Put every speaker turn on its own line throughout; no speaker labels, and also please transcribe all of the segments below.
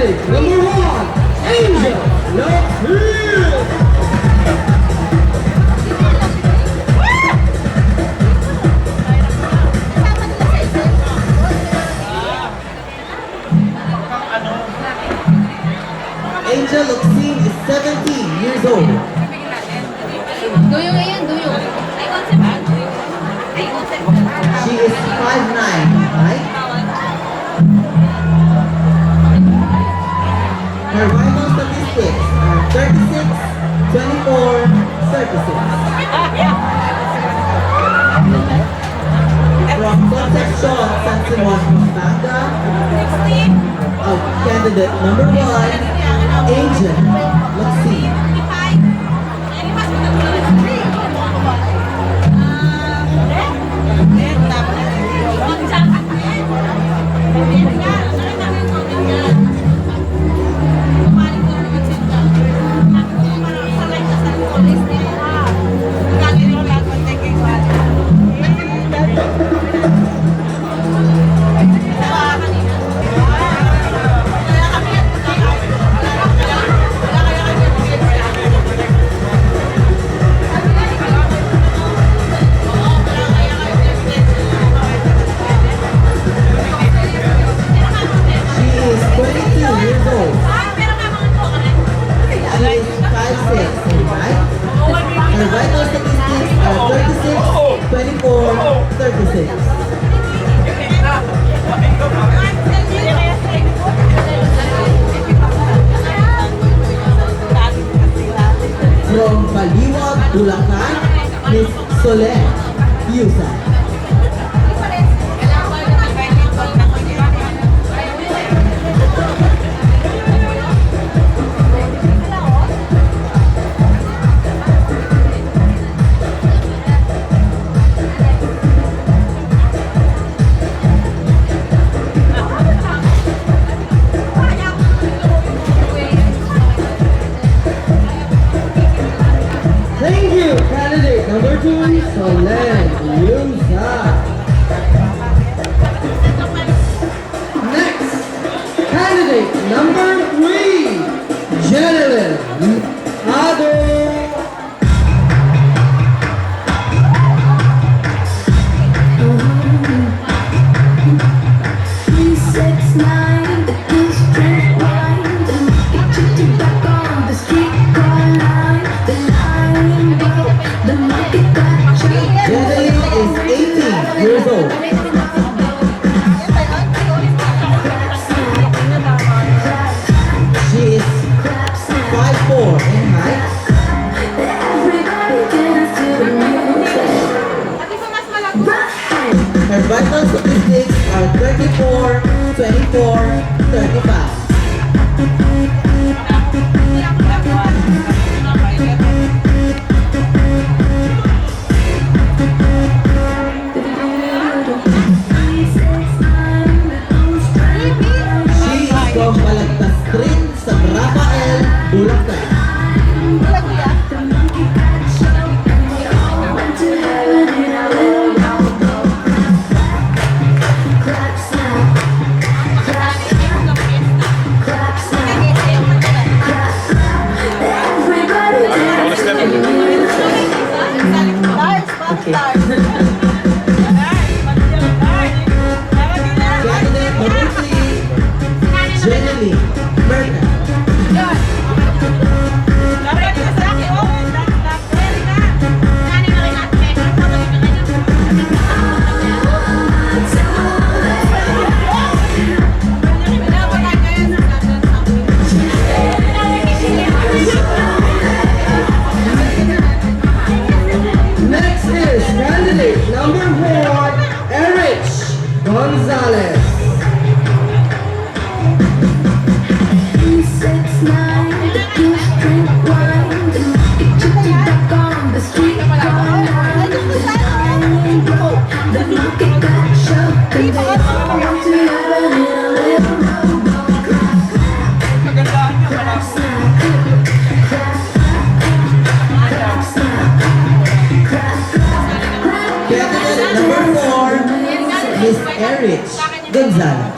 candidate number 1, Angel Lockfield.
Angel Lockfield is 17 years old.
Duyo ngayon, duyo.
She is 5'9", right? Her vital statistics are 36, 24, 36. From Concepcion, San Simon, Pampanga, candidate number 1, Angel Lockfield. From Baliwag, Bulacan, Miss Soler Yusa.
Thank you, candidate number 2, Solen Yusa. Next, candidate number 3, Jeneline Ado.
Years old. She is 5'4" in height. Her vital statistics are 34, 24, 35. From Balagtas Street sa Rafael, Bulacan. Candidate number 3, Jeneline Merca.
Next is candidate number 4, Erich Gonzalez.
Candidate number 4, Miss Erich Gonzalez.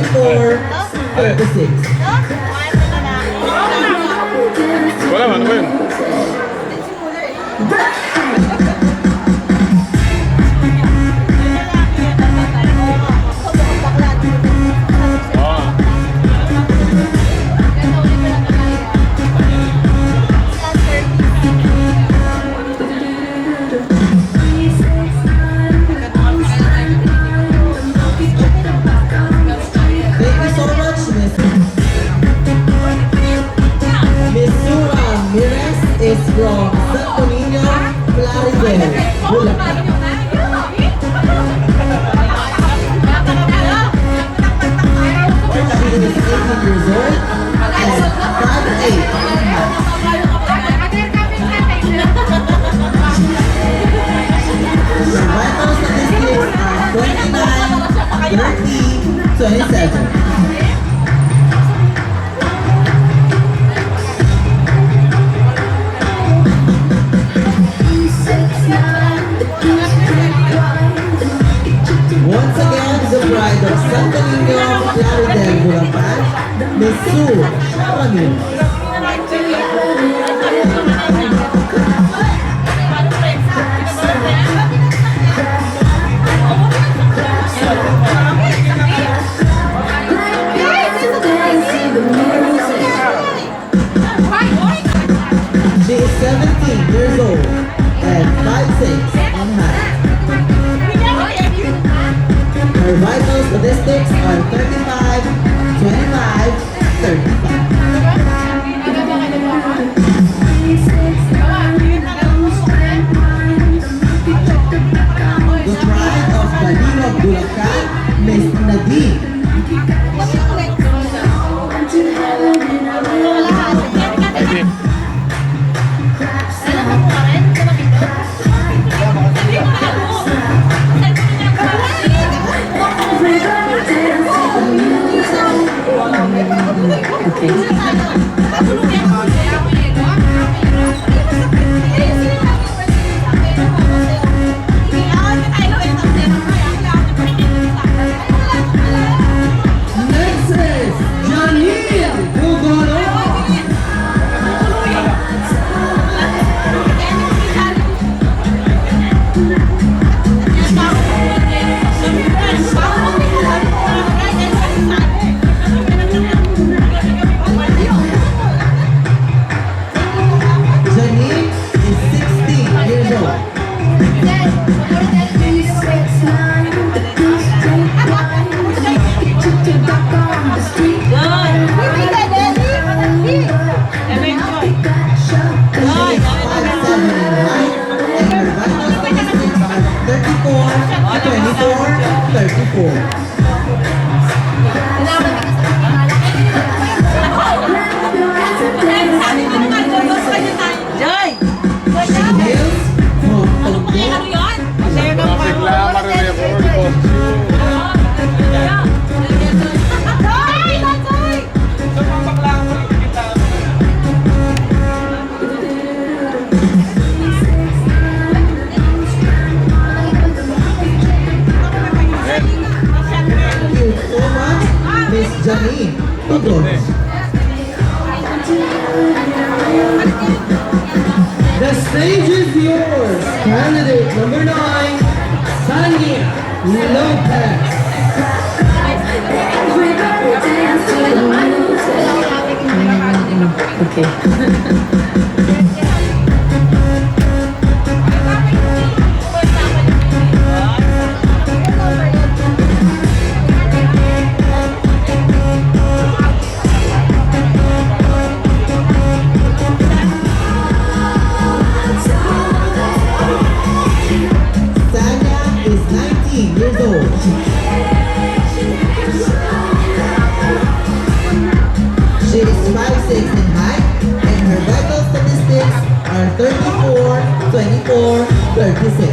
36.
Wala man, ano ba yun? Ah,
Thank you so much, Miss Sura Mires is from Santo Niño, Plaridel, Bulacan. She is 18 years old and 5'8". Her vital statistics are 29, 30, 27. Once again, the bride of Santo Niño, Plaridel, Bulacan, Miss Sue Ramirez. She is 17 years old and 5'6" in height. Her vital statistics are 35, 25, 35. The bride of Balinog, Bulacan, Miss Nadine.
Next is Janine Bugolo.
Janine is 16 years old. She is 5'7" in height and her vital statistics are 34, 24, 34. She hails from Tondo,
bigla marirecord ko.
Thank you so much, Miss Janine Todos.
The stage is yours. Candidate number 9, Sania Lopez.
Sanya is 19 years old. She is 5'6" in height and her vital statistics are 34, 24, 36.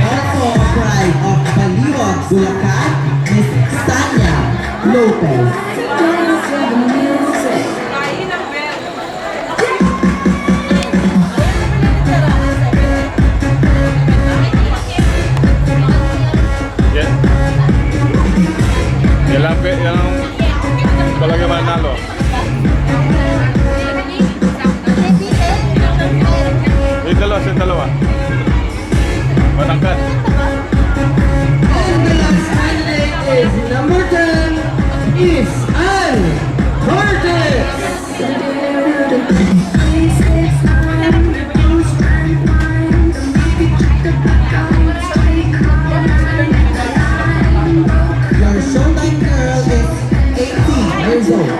Also, Bulacan, Miss Sanya Lopez.
Yan. Yan lang, yan ang talaga manalo. Yung dalawa. Matangkad.
And the last candidate is number 10, is Ann Curtis.
Your showtime girl is 18 years old.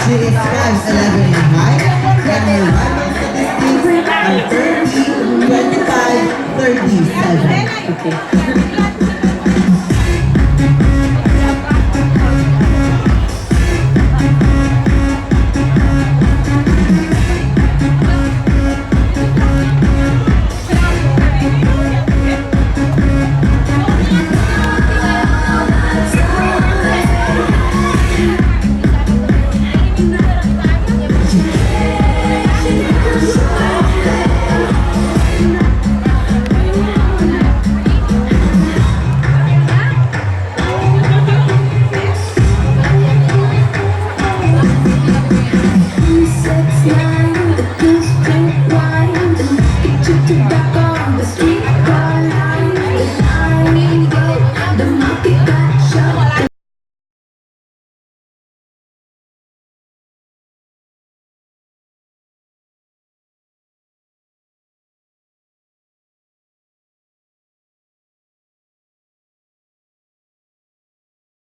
She is 5'11" in height, and her vital statistics are 30, 25, 37.